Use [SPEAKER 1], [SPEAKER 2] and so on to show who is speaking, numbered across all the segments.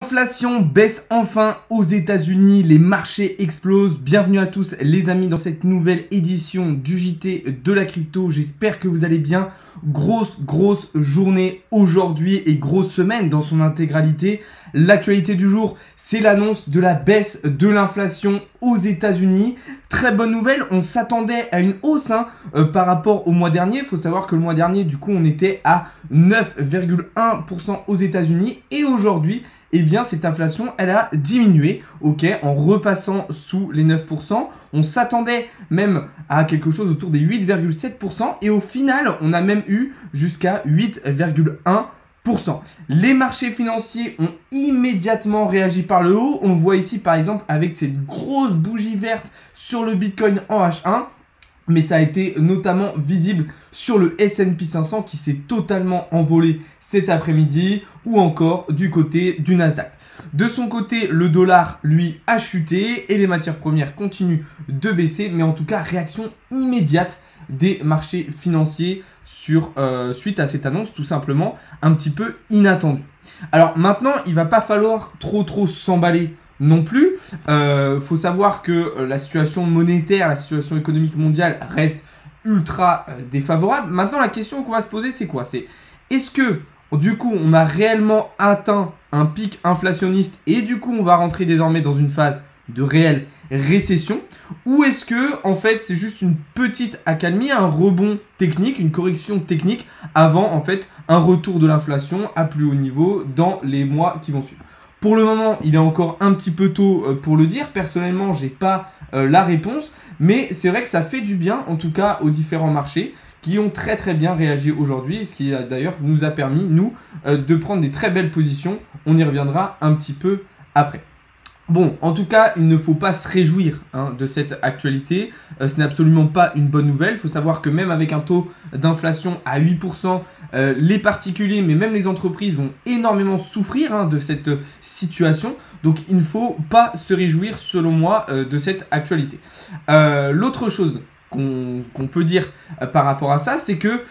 [SPEAKER 1] L'inflation baisse enfin aux États-Unis, les marchés explosent. Bienvenue à tous les amis dans cette nouvelle édition du JT de la crypto. J'espère que vous allez bien. Grosse journée aujourd'hui et grosse semaine dans son intégralité. L'actualité du jour, c'est l'annonce de la baisse de l'inflation aux États-Unis. Très bonne nouvelle, on s'attendait à une hausse par rapport au mois dernier. Il faut savoir que le mois dernier, du coup, on était à 9,1% aux États-Unis et aujourd'hui, eh bien, cette inflation, elle a diminué, ok, en repassant sous les 9%. On s'attendait même à quelque chose autour des 8,7% et au final, on a même eu jusqu'à 8,1%. Les marchés financiers ont immédiatement réagi par le haut. On le voit ici, par exemple, avec cette grosse bougie verte sur le Bitcoin en H1. Mais ça a été notamment visible sur le S&P 500 qui s'est totalement envolé cet après-midi ou encore du côté du Nasdaq. De son côté, le dollar, lui, a chuté et les matières premières continuent de baisser. Mais en tout cas, réaction immédiate des marchés financiers suite à cette annonce tout simplement un petit peu inattendue. Alors maintenant, il ne va pas falloir trop s'emballer non plus. Faut savoir que la situation monétaire, la situation économique mondiale reste ultra défavorable. Maintenant, la question qu'on va se poser, c'est quoi? C'est est-ce que du coup, on a réellement atteint un pic inflationniste et du coup, on va rentrer désormais dans une phase de réelle récession, ou est-ce que en fait c'est juste une petite accalmie, un rebond technique, une correction technique avant en fait un retour de l'inflation à plus haut niveau dans les mois qui vont suivre? Pour le moment, il est encore un petit peu tôt pour le dire. Personnellement, j'ai pas la réponse, mais c'est vrai que ça fait du bien, en tout cas, aux différents marchés qui ont très bien réagi aujourd'hui, ce qui d'ailleurs nous a permis, nous, de prendre des très belles positions. On y reviendra un petit peu après. Bon, en tout cas, il ne faut pas se réjouir de cette actualité. Ce n'est absolument pas une bonne nouvelle. Il faut savoir que même avec un taux d'inflation à 8%, les particuliers, mais même les entreprises vont énormément souffrir de cette situation. Donc, il ne faut pas se réjouir, selon moi, de cette actualité. L'autre chose qu'on peut dire par rapport à ça, c'est que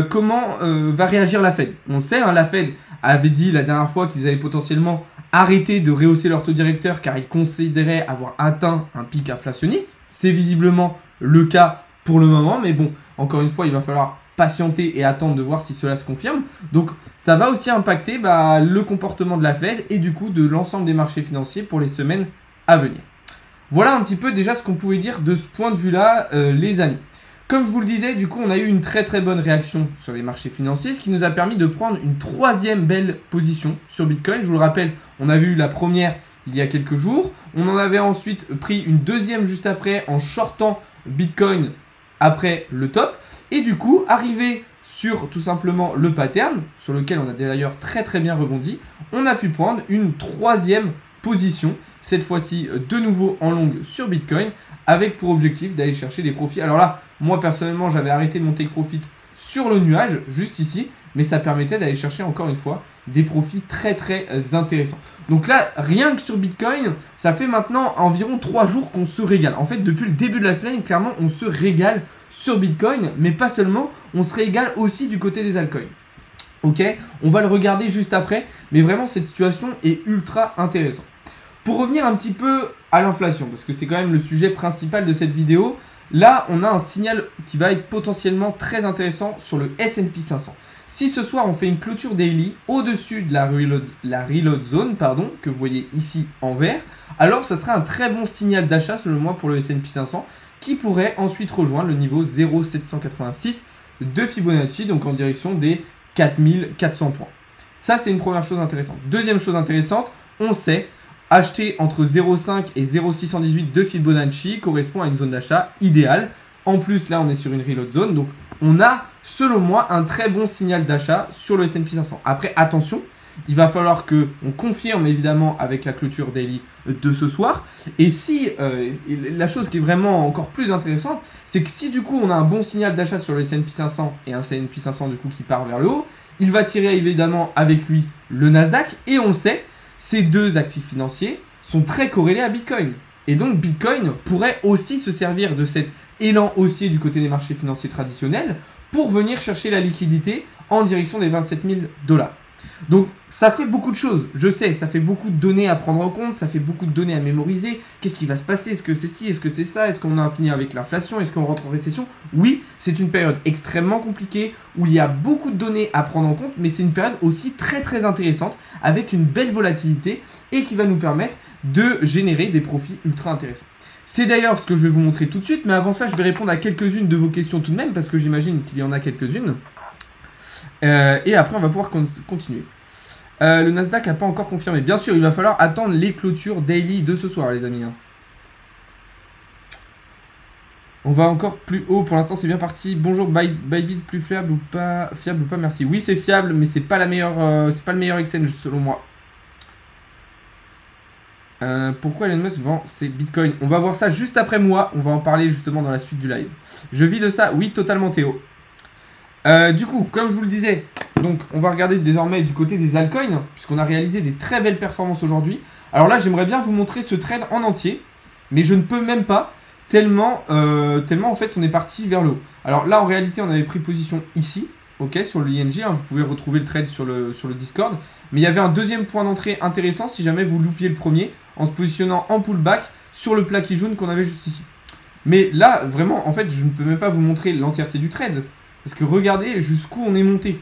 [SPEAKER 1] comment va réagir la Fed. On le sait, la Fed avait dit la dernière fois qu'ils allaient potentiellement arrêter de rehausser leur taux directeur car ils considéraient avoir atteint un pic inflationniste. C'est visiblement le cas pour le moment, mais bon, encore une fois, il va falloir patienter et attendre de voir si cela se confirme. Donc, ça va aussi impacter le comportement de la Fed et du coup de l'ensemble des marchés financiers pour les semaines à venir. Voilà un petit peu déjà ce qu'on pouvait dire de ce point de vue-là, les amis. Comme je vous le disais, du coup, on a eu une très bonne réaction sur les marchés financiers, ce qui nous a permis de prendre une troisième belle position sur Bitcoin. Je vous le rappelle, on a vu la première il y a quelques jours. On en avait ensuite pris une deuxième juste après en shortant Bitcoin après le top. Et du coup, arrivé sur tout simplement le pattern, sur lequel on a d'ailleurs très bien rebondi, on a pu prendre une troisième position, cette fois-ci de nouveau en longue sur Bitcoin, avec pour objectif d'aller chercher des profits. Alors là, moi personnellement, j'avais arrêté mon take profit sur le nuage, juste ici, mais ça permettait d'aller chercher encore une fois des profits très intéressants. Donc là, rien que sur Bitcoin, ça fait maintenant environ 3 jours qu'on se régale. En fait, depuis le début de la semaine, clairement, on se régale sur Bitcoin, mais pas seulement, on se régale aussi du côté des altcoins. Ok, on va le regarder juste après, mais vraiment cette situation est ultra intéressante. Pour revenir un petit peu à l'inflation, parce que c'est quand même le sujet principal de cette vidéo, là on a un signal qui va être potentiellement très intéressant sur le S&P 500. Si ce soir on fait une clôture daily au-dessus de la reload zone, que vous voyez ici en vert, alors ce serait un très bon signal d'achat selon moi pour le S&P 500 qui pourrait ensuite rejoindre le niveau 0,786 de Fibonacci, donc en direction des 4400 points. Ça c'est une première chose intéressante. Deuxième chose intéressante, on sait, acheter entre 0,5 et 0,618 de Fibonacci correspond à une zone d'achat idéale. En plus, là, on est sur une reload zone. Donc, on a, selon moi, un très bon signal d'achat sur le S&P 500. Après, attention, il va falloir qu'on confirme évidemment avec la clôture daily de ce soir. Et si, la chose qui est vraiment encore plus intéressante, c'est que si du coup, on a un bon signal d'achat sur le S&P 500 et un S&P 500 du coup qui part vers le haut, il va tirer évidemment avec lui le Nasdaq. Et on le sait, ces deux actifs financiers sont très corrélés à Bitcoin. Et donc Bitcoin pourrait aussi se servir de cet élan haussier du côté des marchés financiers traditionnels pour venir chercher la liquidité en direction des 27 000 $. Donc ça fait beaucoup de choses, je sais, ça fait beaucoup de données à prendre en compte, ça fait beaucoup de données à mémoriser. Qu'est-ce qui va se passer? Est-ce que c'est ci? Est-ce que c'est ça? Est-ce qu'on a fini avec l'inflation? Est-ce qu'on rentre en récession? Oui, c'est une période extrêmement compliquée où il y a beaucoup de données à prendre en compte, mais c'est une période aussi très très intéressante avec une belle volatilité et qui va nous permettre de générer des profits ultra intéressants. C'est d'ailleurs ce que je vais vous montrer tout de suite, mais avant ça, je vais répondre à quelques-unes de vos questions tout de même, parce que j'imagine qu'il y en a quelques-unes. Et après, on va pouvoir continuer. Le Nasdaq n'a pas encore confirmé. Bien sûr, il va falloir attendre les clôtures daily de ce soir, les amis. On va encore plus haut. Pour l'instant, c'est bien parti. Bonjour, Bybit, plus fiable ou pas? Fiable ou pas? Merci. Oui, c'est fiable, mais c'est pas la meilleure, c'est pas le meilleur exchange selon moi. Pourquoi Elon Musk vend ses bitcoins? On va voir ça juste après moi. On va en parler justement dans la suite du live. Je vis de ça. Oui, totalement, Théo. Du coup, comme je vous le disais, donc on va regarder désormais du côté des altcoins, puisqu'on a réalisé des très belles performances aujourd'hui. Alors là, j'aimerais bien vous montrer ce trade en entier, mais je ne peux même pas, tellement en fait on est parti vers le haut. Alors là, en réalité, on avait pris position ici, ok, sur le ING, hein, vous pouvez retrouver le trade sur le Discord. Mais il y avait un deuxième point d'entrée intéressant si jamais vous loupiez le premier, en se positionnant en pullback sur le plat qui jaune qu'on avait juste ici. Mais là, vraiment, en fait, je ne peux même pas vous montrer l'entièreté du trade. Parce que regardez jusqu'où on est monté.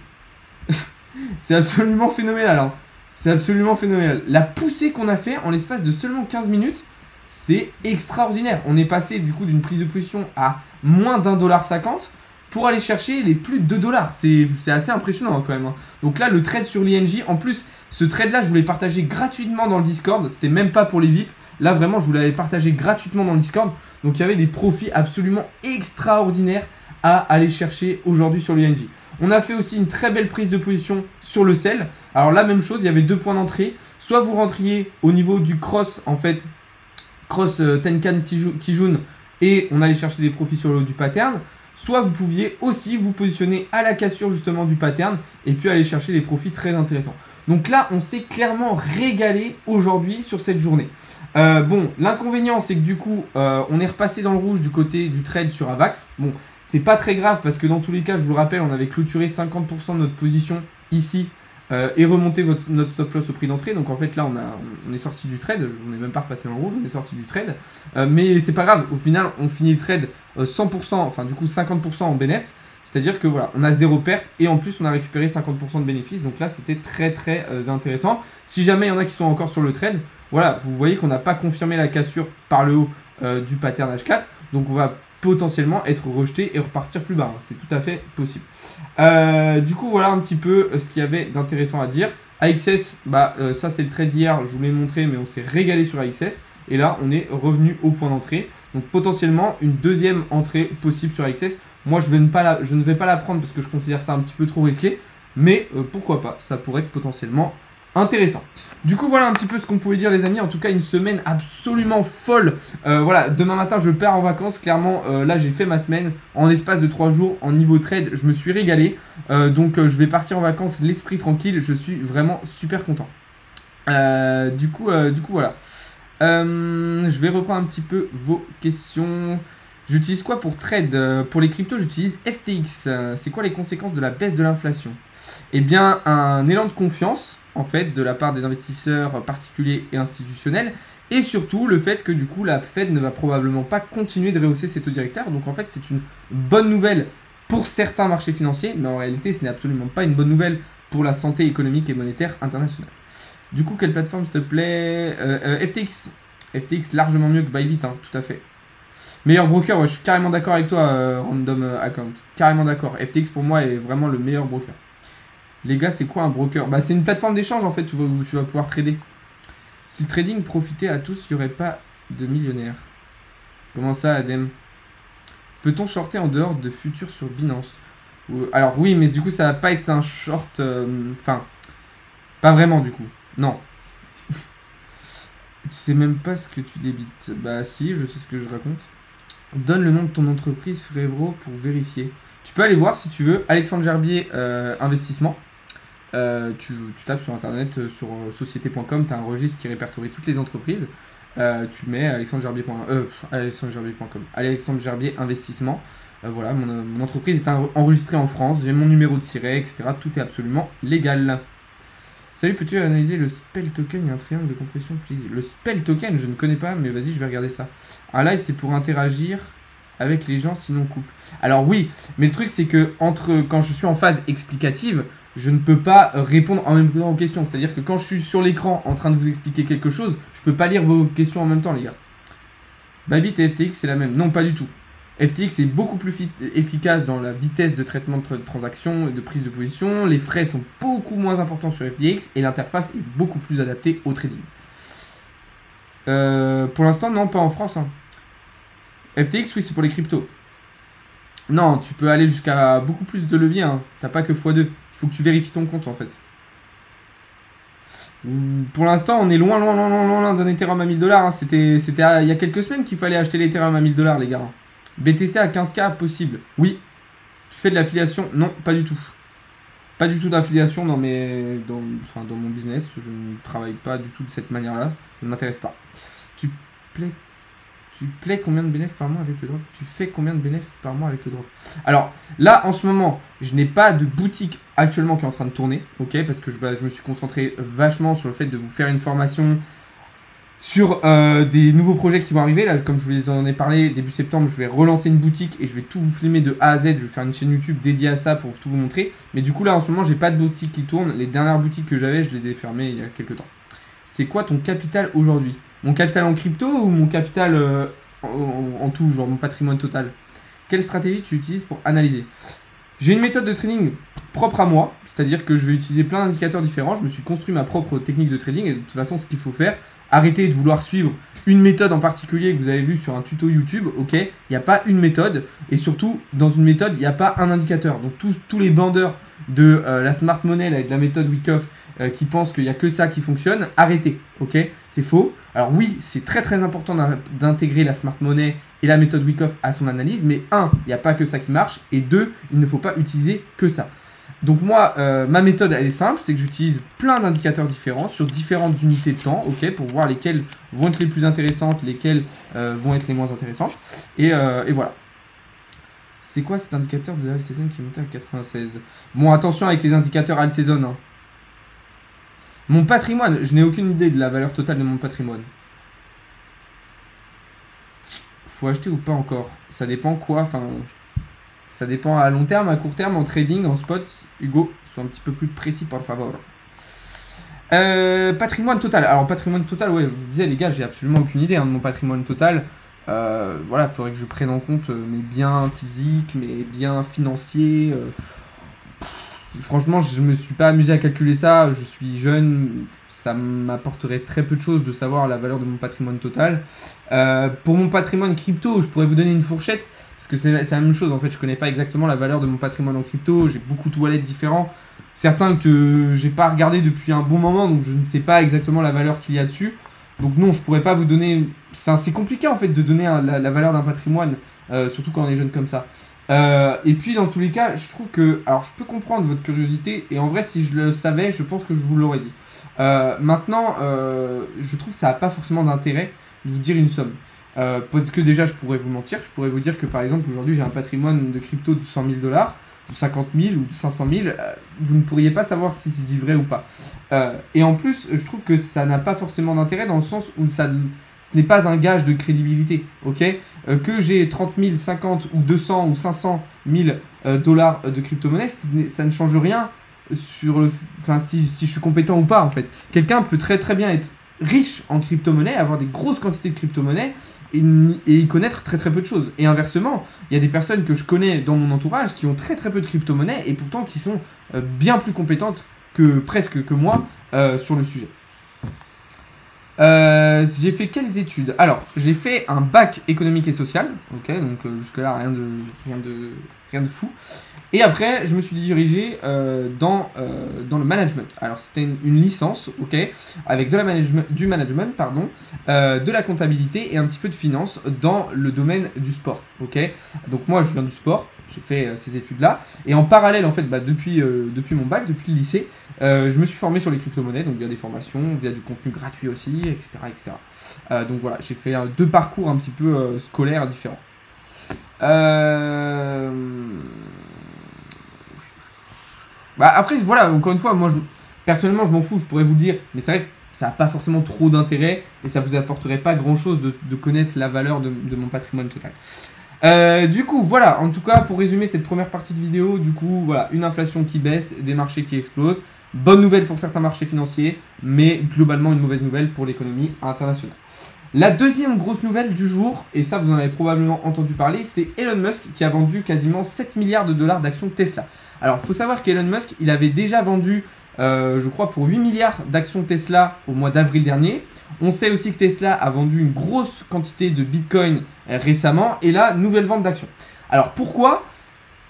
[SPEAKER 1] C'est absolument phénoménal. Hein. C'est absolument phénoménal. La poussée qu'on a fait en l'espace de seulement 15 minutes, c'est extraordinaire. On est passé du coup d'une prise de position à moins d'1,50$ pour aller chercher les plus de 2$. C'est assez impressionnant hein, quand même. Hein. Donc là, le trade sur l'ING, en plus, ce trade-là, je vous l'ai partagé gratuitement dans le Discord. C'était même pas pour les VIP. Là, vraiment, je vous l'avais partagé gratuitement dans le Discord. Donc il y avait des profits absolument extraordinaires à aller chercher aujourd'hui sur l'ING. On a fait aussi une très belle prise de position sur le sell. Alors la même chose, il y avait deux points d'entrée. Soit vous rentriez au niveau du cross, en fait, cross Tenkan Kijun, et on allait chercher des profits sur le haut du pattern. Soit vous pouviez aussi vous positionner à la cassure justement du pattern et puis aller chercher des profits très intéressants. Donc là, on s'est clairement régalé aujourd'hui sur cette journée. Bon, l'inconvénient, c'est que du coup, on est repassé dans le rouge du côté du trade sur Avax. Bon, c'est pas très grave parce que dans tous les cas, je vous le rappelle, on avait clôturé 50% de notre position ici et remonté notre stop loss au prix d'entrée. Donc en fait, là, on est sorti du trade. On n'est même pas repassé dans le rouge, on est sorti du trade. Mais c'est pas grave. Au final, on finit le trade 100%, enfin du coup 50% en bénéf. C'est-à-dire que voilà, on a zéro perte et en plus, on a récupéré 50% de bénéfices. Donc là, c'était très très intéressant. Si jamais il y en a qui sont encore sur le trade, voilà, vous voyez qu'on n'a pas confirmé la cassure par le haut du pattern H4. Donc on va potentiellement être rejeté et repartir plus bas. C'est tout à fait possible. Du coup, voilà un petit peu ce qu'il y avait d'intéressant à dire. AXS, bah, ça c'est le trade d'hier, je vous l'ai montré, mais on s'est régalé sur AXS. Et là, on est revenu au point d'entrée. Donc potentiellement, une deuxième entrée possible sur AXS. Moi, je ne vais pas la prendre parce que je considère ça un petit peu trop risqué. Mais pourquoi pas, ça pourrait être potentiellement intéressant. Du coup, voilà un petit peu ce qu'on pouvait dire, les amis. En tout cas, une semaine absolument folle. Voilà, demain matin, je pars en vacances. Clairement, là, j'ai fait ma semaine en espace de 3 jours en niveau trade. Je me suis régalé. Donc, je vais partir en vacances l'esprit tranquille. Je suis vraiment super content. Du coup, voilà. Je vais reprendre un petit peu vos questions. J'utilise quoi pour trade? Pour les cryptos, j'utilise FTX. C'est quoi les conséquences de la baisse de l'inflation? Eh bien, un élan de confiance, en fait, de la part des investisseurs particuliers et institutionnels. Et surtout, le fait que, du coup, la Fed ne va probablement pas continuer de rehausser ses taux directeurs. Donc, en fait, c'est une bonne nouvelle pour certains marchés financiers. Mais en réalité, ce n'est absolument pas une bonne nouvelle pour la santé économique et monétaire internationale. Du coup, quelle plateforme, s'il te plaît? FTX. FTX, largement mieux que Bybit, hein, tout à fait. Meilleur broker, ouais, je suis carrément d'accord avec toi, Random Account. Carrément d'accord. FTX, pour moi, est vraiment le meilleur broker. Les gars, c'est quoi un broker? Bah, c'est une plateforme d'échange, en fait, où tu vas pouvoir trader. Si le trading profitait à tous, il n'y aurait pas de millionnaires. Comment ça, Adem? Peut-on shorter en dehors de futurs sur Binance? Alors, oui, mais du coup, ça va pas être un short... Enfin, pas vraiment, du coup. Non. Tu sais même pas ce que tu débites. Bah, si, je sais ce que je raconte. Donne le nom de ton entreprise, frérot, pour vérifier. Tu peux aller voir si tu veux. Alexandre Gerbier, investissement. Tu tapes sur internet, sur société.com, tu as un registre qui répertorie toutes les entreprises. Tu mets alexandregerbier.com, Alexandre Gerbier investissement. Voilà, mon entreprise est enregistrée en France, j'ai mon numéro de siret, etc. Tout est absolument légal. Salut, peux-tu analyser le spell token? Il y a un triangle de compression, please. Le spell token, je ne connais pas, mais vas-y, je vais regarder ça. Un live, c'est pour interagir avec les gens, sinon coupe. Alors oui, mais le truc, c'est que quand je suis en phase explicative, je ne peux pas répondre en même temps aux questions. C'est-à-dire que quand je suis sur l'écran en train de vous expliquer quelque chose, je peux pas lire vos questions en même temps, les gars. Bybit et FTX, c'est la même. Non, pas du tout. FTX est beaucoup plus efficace dans la vitesse de traitement de transactions et de prise de position. Les frais sont beaucoup moins importants sur FTX et l'interface est beaucoup plus adaptée au trading. Pour l'instant, non, pas en France. Hein. FTX, oui, c'est pour les cryptos. Non, tu peux aller jusqu'à beaucoup plus de levier. Hein. T'as pas que x2. Il faut que tu vérifies ton compte, en fait. Pour l'instant, on est loin d'un Ethereum à 1000 $. Hein. C'était il y a quelques semaines qu'il fallait acheter l'Ethereum à 1000 $, les gars. BTC à 15K, possible. Oui. Tu fais de l'affiliation? Non, pas du tout. Pas du tout d'affiliation dans mon business. Je ne travaille pas du tout de cette manière-là. Ça ne m'intéresse pas. Tu plais combien de bénéfices par mois avec le drop? Tu fais combien de bénéfices par mois avec le drop? Alors, là, en ce moment, je n'ai pas de boutique actuellement qui est en train de tourner. Ok, parce que je me suis concentré vachement sur le fait de vous faire une formation sur des nouveaux projets qui vont arriver. Là, comme je vous en ai parlé, début septembre, je vais relancer une boutique et je vais tout vous filmer de A à Z. Je vais faire une chaîne YouTube dédiée à ça pour tout vous montrer. Mais du coup, là, en ce moment, j'ai pas de boutique qui tourne. Les dernières boutiques que j'avais, je les ai fermées il y a quelques temps. C'est quoi ton capital aujourd'hui? Mon capital en crypto ou mon capital en tout, genre mon patrimoine total? Quelle stratégie tu utilises pour analyser? J'ai une méthode de trading propre à moi, c'est-à-dire que je vais utiliser plein d'indicateurs différents. Je me suis construit ma propre technique de trading et de toute façon, ce qu'il faut faire, arrêtez de vouloir suivre une méthode en particulier que vous avez vu sur un tuto YouTube, ok? Il n'y a pas une méthode et surtout, dans une méthode, il n'y a pas un indicateur. Donc tous les bandeurs de la smart money là, et de la méthode Wyckoff qui pensent qu'il n'y a que ça qui fonctionne, arrêtez, ok? C'est faux. Alors oui, c'est très important d'intégrer la smart money et la méthode Wyckoff à son analyse, mais un, il n'y a pas que ça qui marche, et deux, il ne faut pas utiliser que ça. Donc moi, ma méthode, elle est simple, c'est que j'utilise plein d'indicateurs différents sur différentes unités de temps, ok, pour voir lesquelles vont être les plus intéressantes, lesquelles vont être les moins intéressantes, et voilà. C'est quoi cet indicateur de All Season qui est monté à 96? Bon, attention avec les indicateurs All Season. Hein. Mon patrimoine, je n'ai aucune idée de la valeur totale de mon patrimoine. Faut acheter ou pas encore? Ça dépend quoi, enfin... Ça dépend à long terme, à court terme, en trading, en spot. Hugo, sois un petit peu plus précis, par favor. Patrimoine total. Alors, patrimoine total, ouais, je vous disais, les gars, j'ai absolument aucune idée hein, de mon patrimoine total. Voilà, il faudrait que je prenne en compte mes biens physiques, mes biens financiers. Franchement, je me suis pas amusé à calculer ça. Je suis jeune, ça m'apporterait très peu de choses de savoir la valeur de mon patrimoine total. Pour mon patrimoine crypto, je pourrais vous donner une fourchette. Parce que c'est la même chose, en fait, je connais pas exactement la valeur de mon patrimoine en crypto. J'ai beaucoup de wallets différents. Certains que j'ai pas regardé depuis un bon moment, donc je ne sais pas exactement la valeur qu'il y a dessus. Donc non, je pourrais pas vous donner... C'est compliqué en fait de donner la valeur d'un patrimoine, surtout quand on est jeune comme ça. Et puis dans tous les cas, je trouve que... Alors je peux comprendre votre curiosité, et en vrai si je le savais, je pense que je vous l'aurais dit. Maintenant, je trouve que ça n'a pas forcément d'intérêt de vous dire une somme. Parce que déjà je pourrais vous mentir, je pourrais vous dire que par exemple aujourd'hui j'ai un patrimoine de crypto de 100 000 $, de 50 000 ou de 500 000, vous ne pourriez pas savoir si c'est du vrai ou pas. Et en plus, je trouve que ça n'a pas forcément d'intérêt dans le sens où ce n'est pas un gage de crédibilité, ok? Que j'ai 30 000, 50 ou 200 ou 500 000 dollars de crypto-monnaie, ça ne change rien sur si je suis compétent ou pas en fait. Quelqu'un peut très bien être riche en crypto-monnaie, avoir des grosses quantités de crypto-monnaie et y connaître très peu de choses. Et inversement, il y a des personnes que je connais dans mon entourage qui ont très peu de crypto-monnaie et pourtant qui sont bien plus compétentes presque que moi sur le sujet. J'ai fait quelles études? Alors, j'ai fait un bac économique et social, ok, donc jusque-là rien de fou. Et après, je me suis dirigé dans le management. Alors, c'était une licence, ok, avec du management, pardon, de la comptabilité et un petit peu de finance dans le domaine du sport, ok. Donc moi, je viens du sport, j'ai fait ces études-là. Et en parallèle, en fait, depuis mon bac, depuis le lycée, je me suis formé sur les crypto-monnaies, donc via des formations, via du contenu gratuit aussi, etc. Donc voilà, j'ai fait 2 parcours un petit peu scolaires différents. Après, voilà, encore une fois, moi, Personnellement, je m'en fous, je pourrais vous le dire, mais c'est vrai que ça n'a pas forcément trop d'intérêt et ça vous apporterait pas grand chose de connaître la valeur de mon patrimoine total. Du coup, voilà, en tout cas, pour résumer cette première partie de vidéo, du coup, voilà, une inflation qui baisse, des marchés qui explosent. Bonne nouvelle pour certains marchés financiers, mais globalement une mauvaise nouvelle pour l'économie internationale. La deuxième grosse nouvelle du jour, et ça vous en avez probablement entendu parler, c'est Elon Musk qui a vendu quasiment 7 milliards de dollars d'actions Tesla. Alors, il faut savoir qu'Elon Musk, il avait déjà vendu, je crois, pour 8 milliards d'actions Tesla au mois d'avril dernier. On sait aussi que Tesla a vendu une grosse quantité de Bitcoin récemment, et là, nouvelle vente d'actions. Alors, pourquoi ?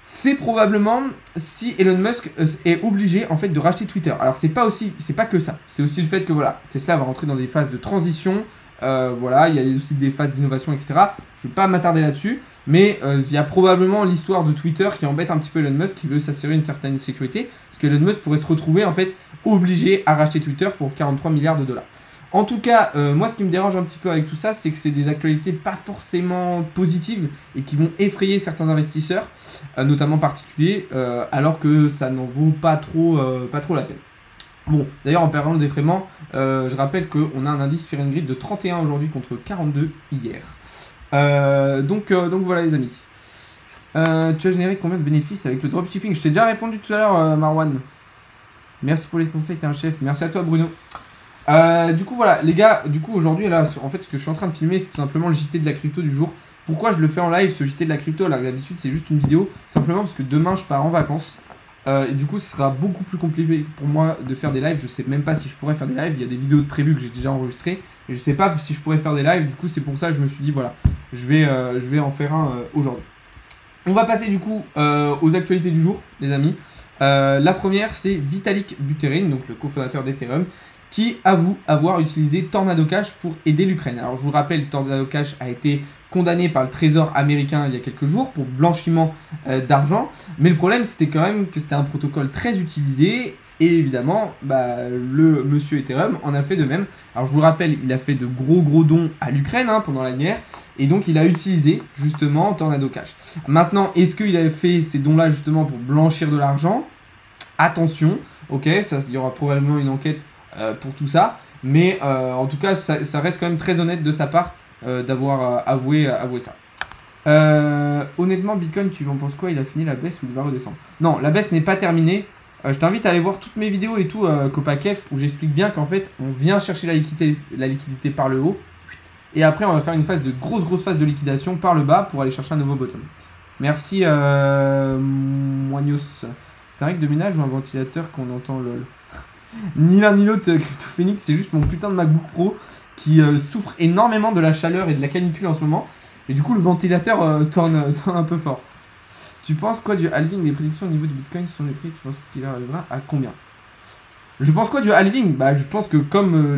[SPEAKER 1] C'est probablement si Elon Musk est obligé en fait de racheter Twitter. Alors c'est pas que ça. C'est aussi le fait que voilà, Tesla va rentrer dans des phases de transition. Voilà, il y a aussi des phases d'innovation, etc. Je ne vais pas m'attarder là-dessus, mais il y a probablement l'histoire de Twitter qui embête un petit peu Elon Musk, qui veut s'assurer une certaine sécurité, parce que Elon Musk pourrait se retrouver en fait obligé à racheter Twitter pour 43 milliards de dollars. En tout cas, moi ce qui me dérange un petit peu avec tout ça, c'est que c'est des actualités pas forcément positives et qui vont effrayer certains investisseurs, notamment particuliers, alors que ça n'en vaut pas trop la peine. Bon, d'ailleurs en parlant d'éfraiement, je rappelle qu'on a un indice Fear and Greed de 31 aujourd'hui contre 42 hier. Donc voilà les amis. Tu as généré combien de bénéfices avec le dropshipping? Je t'ai déjà répondu tout à l'heure Marwan. Merci pour les conseils, t'es un chef. Merci à toi Bruno. Du coup voilà les gars, du coup aujourd'hui là en fait ce que je suis en train de filmer c'est tout simplement le JT de la crypto du jour. Pourquoi je le fais en live ce JT de la crypto alors que d'habitude c'est juste une vidéo? Simplement parce que demain je pars en vacances et du coup ce sera beaucoup plus compliqué pour moi de faire des lives. Je sais même pas si je pourrais faire des lives, il y a des vidéos de prévues que j'ai déjà enregistrées et je sais pas si je pourrais faire des lives. Du coup c'est pour ça que je me suis dit voilà je vais en faire un aujourd'hui. On va passer du coup aux actualités du jour les amis. La première c'est Vitalik Buterin, donc le cofondateur d'Ethereum, qui avoue avoir utilisé Tornado Cash pour aider l'Ukraine. Alors je vous rappelle, Tornado Cash a été condamné par le Trésor américain il y a quelques jours pour blanchiment d'argent. Mais le problème c'était quand même que c'était un protocole très utilisé et évidemment le monsieur Ethereum en a fait de même. Alors je vous rappelle, il a fait de gros dons à l'Ukraine pendant la guerre et donc il a utilisé justement Tornado Cash. Maintenant, est-ce qu'il avait fait ces dons là justement pour blanchir de l'argent? Attention, ok, il y aura probablement une enquête pour tout ça, mais en tout cas ça reste quand même très honnête de sa part d'avoir avoué ça. Honnêtement Bitcoin, tu en penses quoi? Il a fini la baisse ou il va redescendre? Non, la baisse n'est pas terminée. Je t'invite à aller voir toutes mes vidéos et tout Copacef où j'explique bien qu'en fait on vient chercher la liquidité par le haut et après on va faire une phase de grosse phase de liquidation par le bas pour aller chercher un nouveau bottom. Merci Moignos. C'est un règle de ménage ou un ventilateur qu'on entend lol? Ni l'un ni l'autre, CryptoPhoenix, c'est juste mon putain de MacBook Pro qui souffre énormément de la chaleur et de la canicule en ce moment. Et du coup, le ventilateur tourne un peu fort. Tu penses quoi du halving? Les prédictions au niveau du Bitcoin sont les prix. Tu penses qu'il arrivera à combien? Je pense quoi du halving? Je pense que comme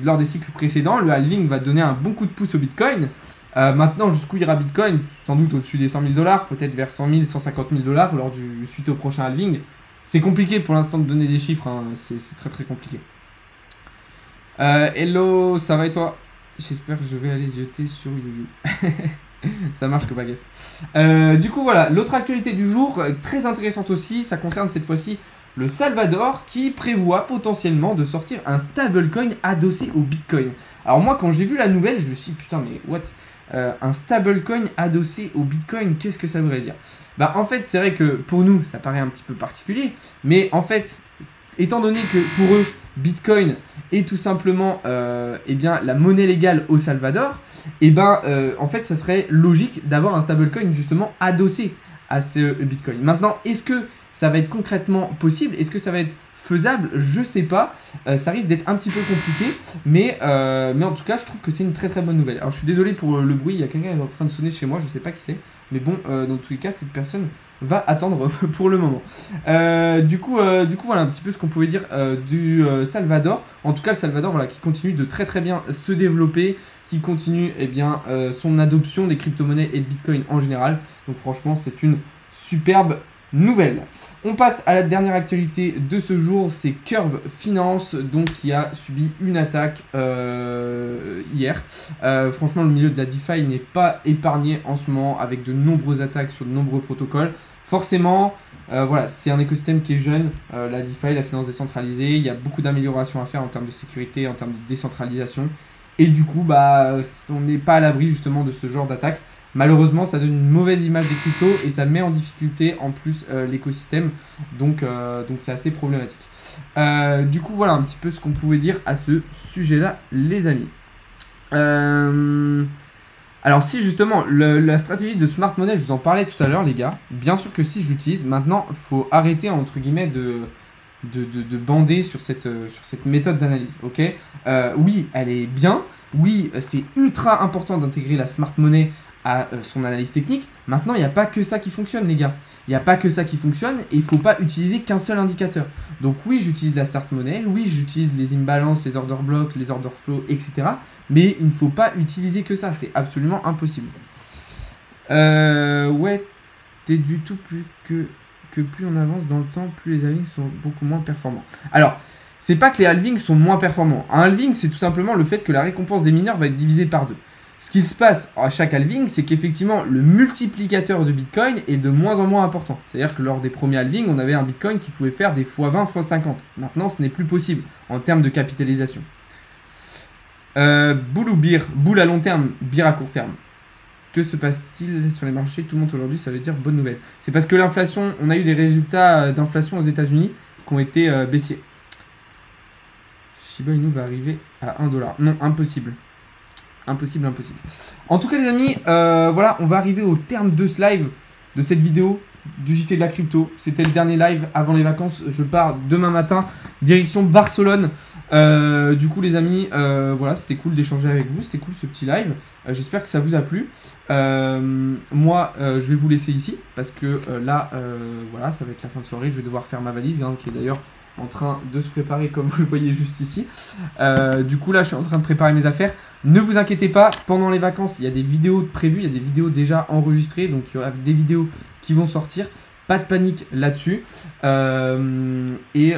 [SPEAKER 1] lors des cycles précédents, le halving va donner un bon coup de pouce au Bitcoin. Maintenant, jusqu'où ira Bitcoin? Sans doute au-dessus des 100 000 $, peut-être vers 100 000, 150 000 $ lors suite au prochain halving. C'est compliqué pour l'instant de donner des chiffres, c'est très compliqué. Hello, ça va et toi? J'espère que je vais aller jeter sur YouYou. Ça marche que pas gaffe. Du coup voilà, l'autre actualité du jour, très intéressante aussi, ça concerne cette fois-ci le Salvador qui prévoit potentiellement de sortir un stablecoin adossé au Bitcoin. Alors moi quand j'ai vu la nouvelle, je me suis dit putain mais what? Un stablecoin adossé au Bitcoin, qu'est-ce que ça voudrait dire? En fait, c'est vrai que pour nous, ça paraît un petit peu particulier, mais en fait, étant donné que pour eux, Bitcoin est tout simplement la monnaie légale au Salvador, en fait, ça serait logique d'avoir un stablecoin justement adossé à ce Bitcoin. Maintenant, est-ce que ça va être concrètement possible? Est-ce que ça va être faisable? Je sais pas, ça risque d'être un petit peu compliqué, mais en tout cas je trouve que c'est une très bonne nouvelle. Alors je suis désolé pour le bruit, il y a quelqu'un qui est en train de sonner chez moi, je sais pas qui c'est, mais bon dans tous les cas cette personne va attendre pour le moment. Du coup voilà un petit peu ce qu'on pouvait dire du Salvador. En tout cas le Salvador voilà, qui continue de très bien se développer, qui continue son adoption des crypto-monnaies et de Bitcoin en général. Donc franchement c'est une superbe nouvelles. On passe à la dernière actualité de ce jour, c'est Curve Finance, donc qui a subi une attaque hier. Franchement, le milieu de la DeFi n'est pas épargné en ce moment avec de nombreuses attaques sur de nombreux protocoles. Forcément, voilà, c'est un écosystème qui est jeune, la DeFi, la finance décentralisée. Il y a beaucoup d'améliorations à faire en termes de sécurité, en termes de décentralisation. Et du coup, on n'est pas à l'abri justement de ce genre d'attaque. Malheureusement, ça donne une mauvaise image des cryptos et ça met en difficulté en plus l'écosystème. Donc c'est assez problématique. Du coup, voilà un petit peu ce qu'on pouvait dire à ce sujet-là, les amis. Alors si justement, la stratégie de Smart Money, je vous en parlais tout à l'heure, les gars. Bien sûr que si j'utilise, maintenant, il faut arrêter entre guillemets de bander sur cette méthode d'analyse, ok. Oui, elle est bien. Oui, c'est ultra important d'intégrer la Smart Money à son analyse technique. Maintenant, il n'y a pas que ça qui fonctionne, les gars. Il n'y a pas que ça qui fonctionne et il ne faut pas utiliser qu'un seul indicateur. Donc oui, j'utilise la Smart Money, oui, j'utilise les imbalances, les order blocks, les order flows, etc. Mais il ne faut pas utiliser que ça, c'est absolument impossible. Ouais, t'es du tout plus que plus on avance dans le temps, plus les halvings sont beaucoup moins performants. Alors, c'est pas que les halvings sont moins performants. Un halving, c'est tout simplement le fait que la récompense des mineurs va être divisée par 2. Ce qu'il se passe à chaque halving, c'est qu'effectivement, le multiplicateur de Bitcoin est de moins en moins important. C'est-à-dire que lors des premiers halvings, on avait un Bitcoin qui pouvait faire des x20, x50. Maintenant, ce n'est plus possible en termes de capitalisation. Bull ou bear? Bull à long terme, bear à court terme. Que se passe-t-il sur les marchés? Tout le monde aujourd'hui, ça veut dire bonne nouvelle. C'est parce que l'inflation, on a eu des résultats d'inflation aux États-Unis qui ont été baissiers. Shiba Inu va arriver à 1$. Non, impossible. Impossible, impossible. En tout cas, les amis, voilà, on va arriver au terme de ce live, de cette vidéo du JT de la crypto. C'était le dernier live avant les vacances. Je pars demain matin, direction Barcelone. Du coup, les amis, voilà, c'était cool d'échanger avec vous. C'était cool ce petit live. J'espère que ça vous a plu. Moi, je vais vous laisser ici parce que là, voilà, ça va être la fin de soirée. Je vais devoir faire ma valise, hein, qui est d'ailleurs en train de se préparer comme vous le voyez juste ici. Du coup là je suis en train de préparer mes affaires. Ne vous inquiétez pas, pendant les vacances il y a des vidéos prévues, il y a des vidéos déjà enregistrées, donc il y aura des vidéos qui vont sortir. Pas de panique là-dessus. Et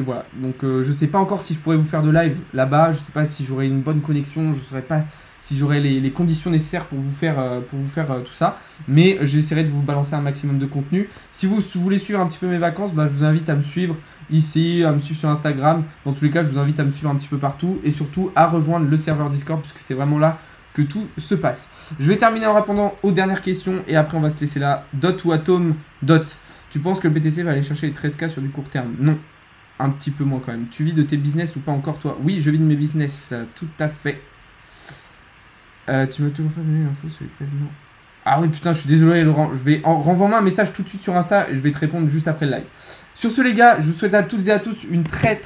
[SPEAKER 1] voilà. Donc je sais pas encore si je pourrais vous faire de live là-bas. Je sais pas si j'aurai une bonne connexion. Je saurais pas si j'aurai les conditions nécessaires pour vous faire tout ça. Mais j'essaierai de vous balancer un maximum de contenu. Si vous voulez suivre un petit peu mes vacances, je vous invite à me suivre ici, à me suivre sur Instagram. Dans tous les cas, je vous invite à me suivre un petit peu partout. Et surtout à rejoindre le serveur Discord, puisque c'est vraiment là que tout se passe. Je vais terminer en répondant aux dernières questions. Et après, on va se laisser là. Dot ou Atom? Dot. Tu penses que le BTC va aller chercher les 13K sur du court terme? Non. Un petit peu moins quand même. Tu vis de tes business ou pas encore toi? Oui, je vis de mes business. Tout à fait. Tu m'as toujours pas donné l'info sur les prévenants. Ah oui, putain, je suis désolé, Laurent. Renvoie-moi un message tout de suite sur Insta et je vais te répondre juste après le live. Sur ce, les gars, je vous souhaite à toutes et à tous une très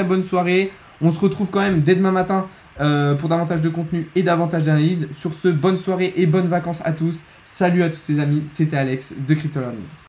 [SPEAKER 1] bonne soirée. On se retrouve quand même dès demain matin pour davantage de contenu et davantage d'analyse. Sur ce, bonne soirée et bonnes vacances à tous. Salut à tous les amis, c'était Alex de Crypto Learning.